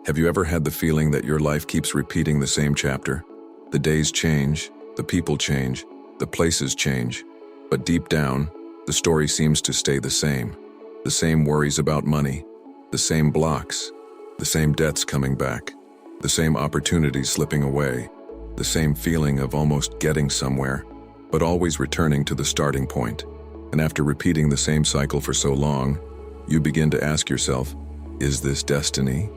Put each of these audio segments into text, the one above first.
Have you ever had the feeling that your life keeps repeating the same chapter? The days change, the people change, the places change, but deep down, the story seems to stay the same. The same worries about money, the same blocks, the same debts coming back, the same opportunities slipping away, the same feeling of almost getting somewhere, but always returning to the starting point. And after repeating the same cycle for so long, you begin to ask yourself, is this destiny?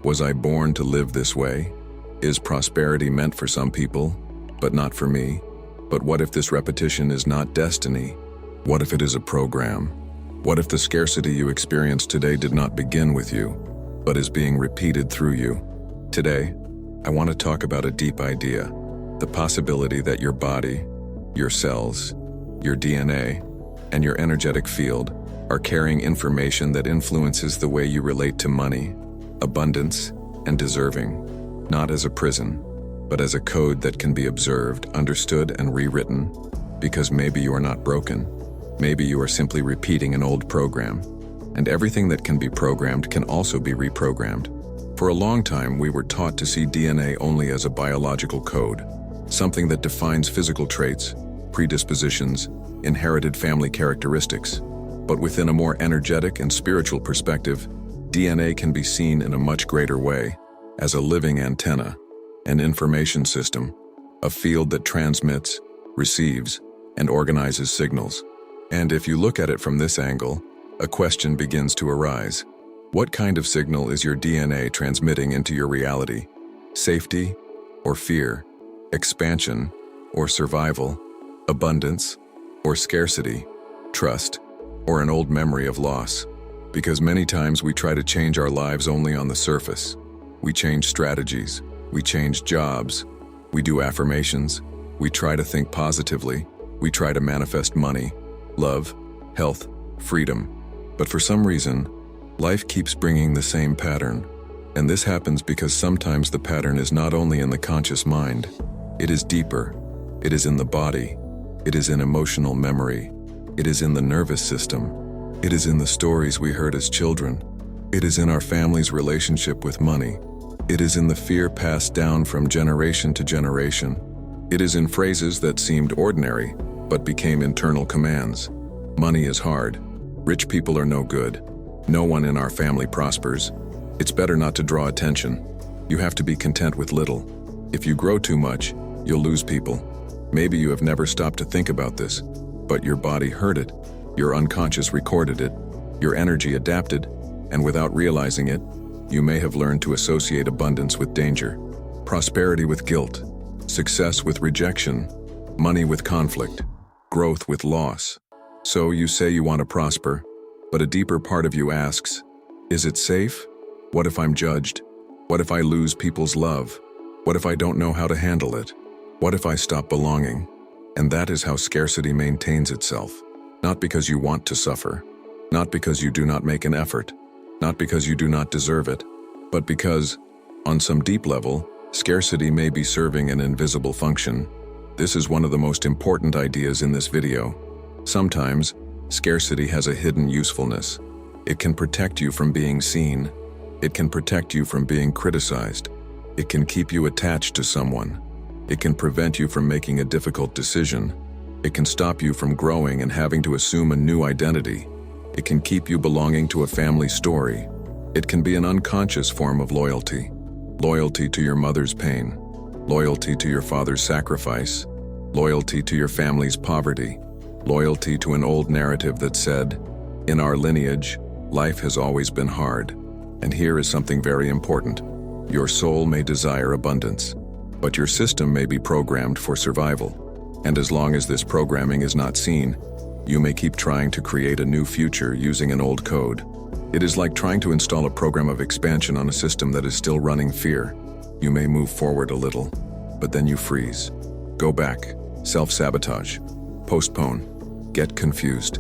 Was I born to live this way? Is prosperity meant for some people, but not for me? But what if this repetition is not destiny? What if it is a program? What if the scarcity you experience today did not begin with you, but is being repeated through you? Today, I want to talk about a deep idea, the possibility that your body, your cells, your DNA, and your energetic field are carrying information that influences the way you relate to money, abundance, and deserving, not as a prison, but as a code that can be observed, understood, and rewritten, because maybe you are not broken. Maybe you are simply repeating an old program, and everything that can be programmed can also be reprogrammed. For a long time, we were taught to see DNA only as a biological code, something that defines physical traits, predispositions, inherited family characteristics. But within a more energetic and spiritual perspective, DNA can be seen in a much greater way, as a living antenna, an information system, a field that transmits, receives, and organizes signals. And if you look at it from this angle, a question begins to arise. What kind of signal is your DNA transmitting into your reality? Safety or fear? Expansion or survival? Abundance or scarcity? Trust or an old memory of loss? Because many times we try to change our lives only on the surface. We change strategies, we change jobs, we do affirmations, we try to think positively, we try to manifest money, love, health, freedom. But for some reason, life keeps bringing the same pattern. And this happens because sometimes the pattern is not only in the conscious mind, it is deeper, it is in the body, it is in emotional memory, it is in the nervous system, it is in the stories we heard as children, it is in our family's relationship with money, it is in the fear passed down from generation to generation, it is in phrases that seemed ordinary, but became internal commands. Money is hard. Rich people are no good. No one in our family prospers. It's better not to draw attention. You have to be content with little. If you grow too much, you'll lose people. Maybe you have never stopped to think about this, but your body heard it, your unconscious recorded it, your energy adapted, and without realizing it, you may have learned to associate abundance with danger, prosperity with guilt, success with rejection, money with conflict, growth with loss. So you say you want to prosper, but a deeper part of you asks, is it safe? What if I'm judged? What if I lose people's love? What if I don't know how to handle it? What if I stop belonging? And that is how scarcity maintains itself. Not because you want to suffer, not because you do not make an effort, not because you do not deserve it, but because, on some deep level, scarcity may be serving an invisible function. This is one of the most important ideas in this video. Sometimes, scarcity has a hidden usefulness. It can protect you from being seen. It can protect you from being criticized. It can keep you attached to someone. It can prevent you from making a difficult decision. It can stop you from growing and having to assume a new identity. It can keep you belonging to a family story. It can be an unconscious form of loyalty. Loyalty to your mother's pain. Loyalty to your father's sacrifice. Loyalty to your family's poverty. Loyalty to an old narrative that said, in our lineage, life has always been hard. And here is something very important. Your soul may desire abundance, but your system may be programmed for survival. And as long as this programming is not seen, you may keep trying to create a new future using an old code. It is like trying to install a program of expansion on a system that is still running fear. You may move forward a little, but then you freeze. Go back, self-sabotage, postpone, get confused,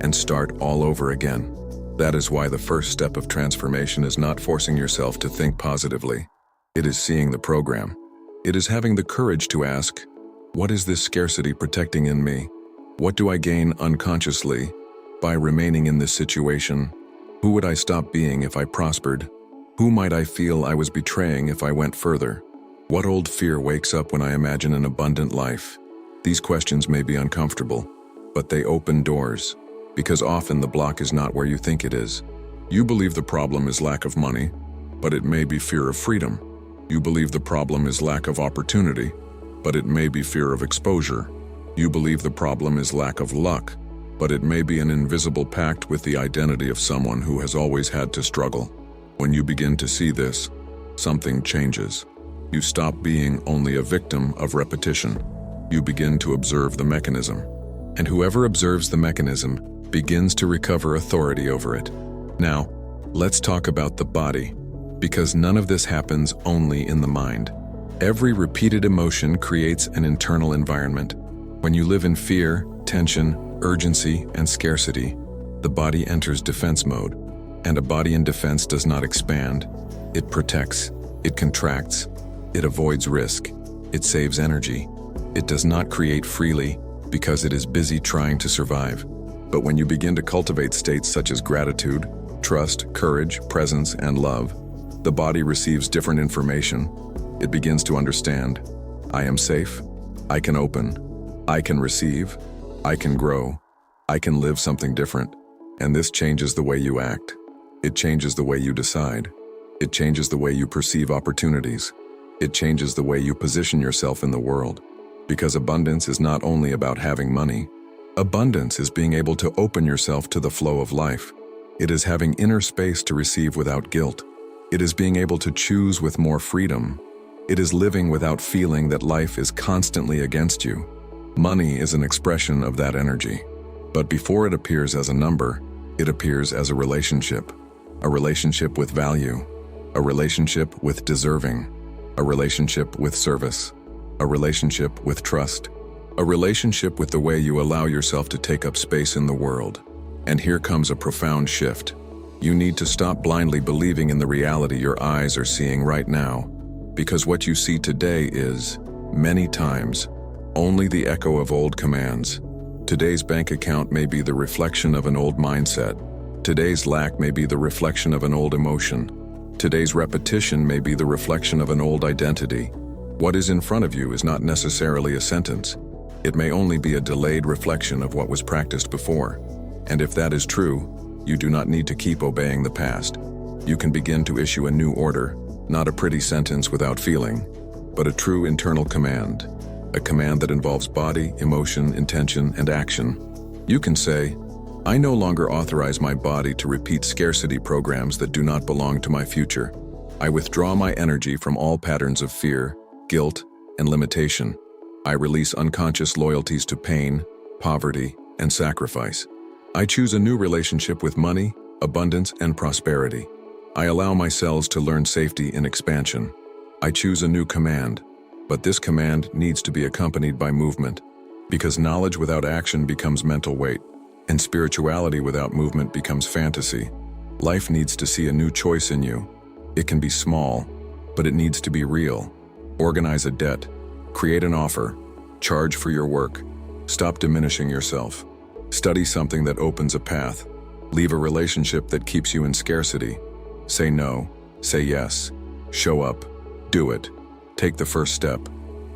and start all over again. That is why the first step of transformation is not forcing yourself to think positively. It is seeing the program. It is having the courage to ask, what is this scarcity protecting in me? What do I gain unconsciously by remaining in this situation? Who would I stop being if I prospered? Who might I feel I was betraying if I went further? What old fear wakes up when I imagine an abundant life? These questions may be uncomfortable, but they open doors, because often the block is not where you think it is. You believe the problem is lack of money, but it may be fear of freedom. You believe the problem is lack of opportunity, but it may be fear of exposure. You believe the problem is lack of luck, but it may be an invisible pact with the identity of someone who has always had to struggle. When you begin to see this, something changes. You stop being only a victim of repetition. You begin to observe the mechanism. And whoever observes the mechanism begins to recover authority over it. Now, let's talk about the body, because none of this happens only in the mind. Every repeated emotion creates an internal environment. When you live in fear, tension, urgency, and scarcity, the body enters defense mode. And a body in defense does not expand. It protects, it contracts, it avoids risk, it saves energy. It does not create freely because it is busy trying to survive. But when you begin to cultivate states such as gratitude, trust, courage, presence, and love, the body receives different information. It begins to understand. I am safe. I can open. I can receive. I can grow. I can live something different. And this changes the way you act. It changes the way you decide. It changes the way you perceive opportunities. It changes the way you position yourself in the world. Because abundance is not only about having money. Abundance is being able to open yourself to the flow of life. It is having inner space to receive without guilt. It is being able to choose with more freedom. It is living without feeling that life is constantly against you. Money is an expression of that energy. But before it appears as a number, it appears as a relationship with value, a relationship with deserving, a relationship with service, a relationship with trust, a relationship with the way you allow yourself to take up space in the world. And here comes a profound shift. You need to stop blindly believing in the reality your eyes are seeing right now, because what you see today is, many times, only the echo of old commands. Today's bank account may be the reflection of an old mindset. Today's lack may be the reflection of an old emotion. Today's repetition may be the reflection of an old identity. What is in front of you is not necessarily a sentence. It may only be a delayed reflection of what was practiced before. And if that is true, you do not need to keep obeying the past. You can begin to issue a new order, not a pretty sentence without feeling, but a true internal command. A command that involves body, emotion, intention, and action. You can say, I no longer authorize my body to repeat scarcity programs that do not belong to my future. I withdraw my energy from all patterns of fear, guilt, and limitation. I release unconscious loyalties to pain, poverty, and sacrifice. I choose a new relationship with money, abundance, and prosperity. I allow my cells to learn safety in expansion. I choose a new command, but this command needs to be accompanied by movement, because knowledge without action becomes mental weight. And spirituality without movement becomes fantasy. Life needs to see a new choice in you. It can be small, but it needs to be real. Organize a debt, create an offer, charge for your work, stop diminishing yourself. Study something that opens a path, leave a relationship that keeps you in scarcity. Say no, say yes, show up, do it. Take the first step,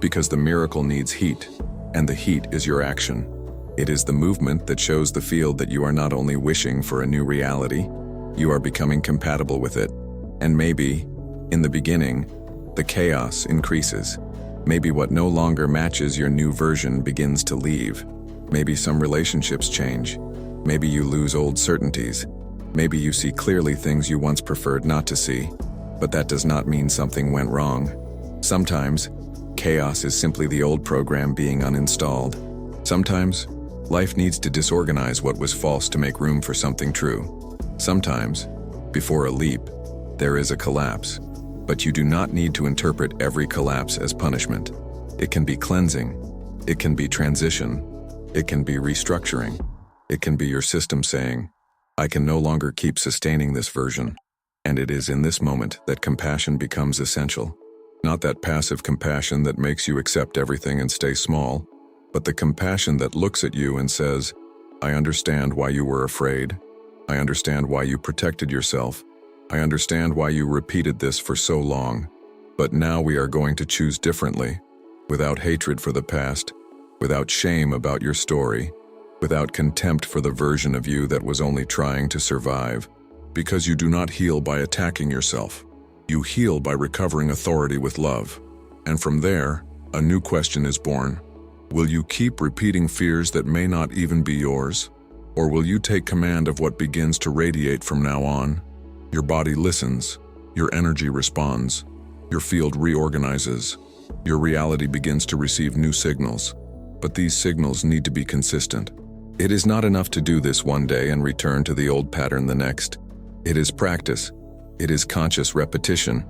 because the miracle needs heat, and the heat is your action. It is the movement that shows the field that you are not only wishing for a new reality, you are becoming compatible with it. And maybe, in the beginning, the chaos increases. Maybe what no longer matches your new version begins to leave. Maybe some relationships change. Maybe you lose old certainties. Maybe you see clearly things you once preferred not to see. But that does not mean something went wrong. Sometimes, chaos is simply the old program being uninstalled. Sometimes, life needs to disorganize what was false to make room for something true. Sometimes, before a leap, there is a collapse. But you do not need to interpret every collapse as punishment. It can be cleansing. It can be transition. It can be restructuring. It can be your system saying, I can no longer keep sustaining this version. And it is in this moment that compassion becomes essential. Not that passive compassion that makes you accept everything and stay small, but the compassion that looks at you and says, I understand why you were afraid. I understand why you protected yourself. I understand why you repeated this for so long, but now we are going to choose differently, without hatred for the past, without shame about your story, without contempt for the version of you that was only trying to survive, because you do not heal by attacking yourself. You heal by recovering authority with love. And from there, a new question is born. Will you keep repeating fears that may not even be yours? Or will you take command of what begins to radiate from now on? Your body listens, your energy responds, your field reorganizes, your reality begins to receive new signals. But these signals need to be consistent. It is not enough to do this one day and return to the old pattern the next. It is practice. It is conscious repetition.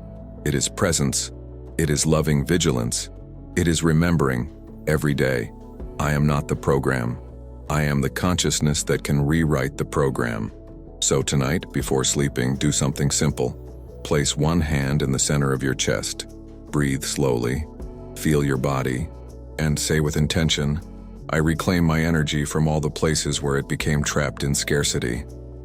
It is presence. It is loving vigilance. It is remembering, every day, I am not the program. I am the consciousness that can rewrite the program. So tonight, before sleeping, do something simple. Place one hand in the center of your chest. Breathe slowly. Feel your body. And say with intention, I reclaim my energy from all the places where it became trapped in scarcity.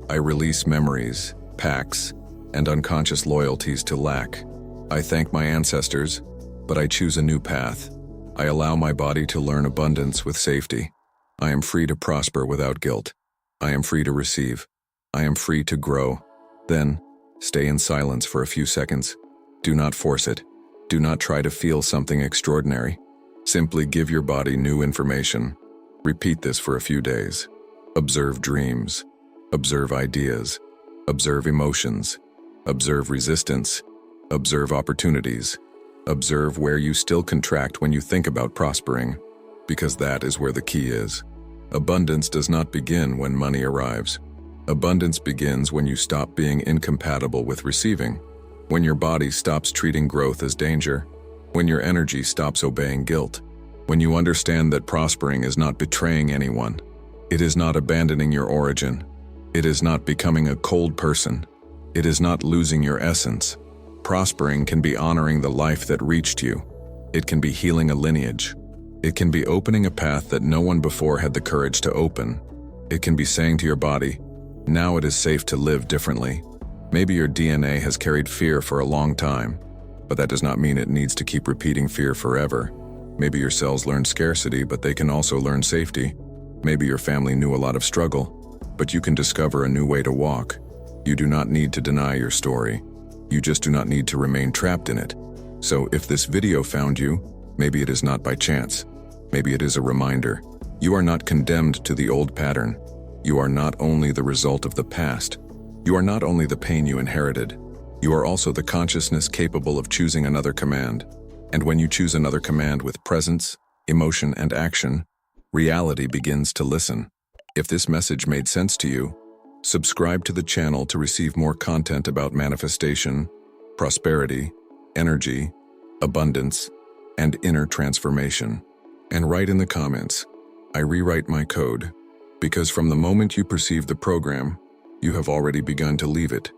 I release memories, pacts, and unconscious loyalties to lack. I thank my ancestors, but I choose a new path. I allow my body to learn abundance with safety. I am free to prosper without guilt. I am free to receive. I am free to grow. Then, stay in silence for a few seconds. Do not force it. Do not try to feel something extraordinary. Simply give your body new information. Repeat this for a few days. Observe dreams. Observe ideas. Observe emotions. Observe resistance. Observe opportunities. Observe where you still contract when you think about prospering, because that is where the key is. Abundance does not begin when money arrives. Abundance begins when you stop being incompatible with receiving, when your body stops treating growth as danger, when your energy stops obeying guilt, when you understand that prospering is not betraying anyone. It is not abandoning your origin. It is not becoming a cold person. It is not losing your essence. Prospering can be honoring the life that reached you. It can be healing a lineage. It can be opening a path that no one before had the courage to open. It can be saying to your body, now it is safe to live differently. Maybe your DNA has carried fear for a long time, but that does not mean it needs to keep repeating fear forever. Maybe your cells learned scarcity, but they can also learn safety. Maybe your family knew a lot of struggle, but you can discover a new way to walk. You do not need to deny your story. You just do not need to remain trapped in it. So if this video found you, maybe it is not by chance. Maybe it is a reminder. You are not condemned to the old pattern. You are not only the result of the past. You are not only the pain you inherited. You are also the consciousness capable of choosing another command. And when you choose another command with presence, emotion, and action, reality begins to listen. If this message made sense to you, subscribe to the channel to receive more content about manifestation, prosperity, energy, abundance, and inner transformation. And write in the comments, I rewrite my code, because from the moment you perceive the program, you have already begun to leave it.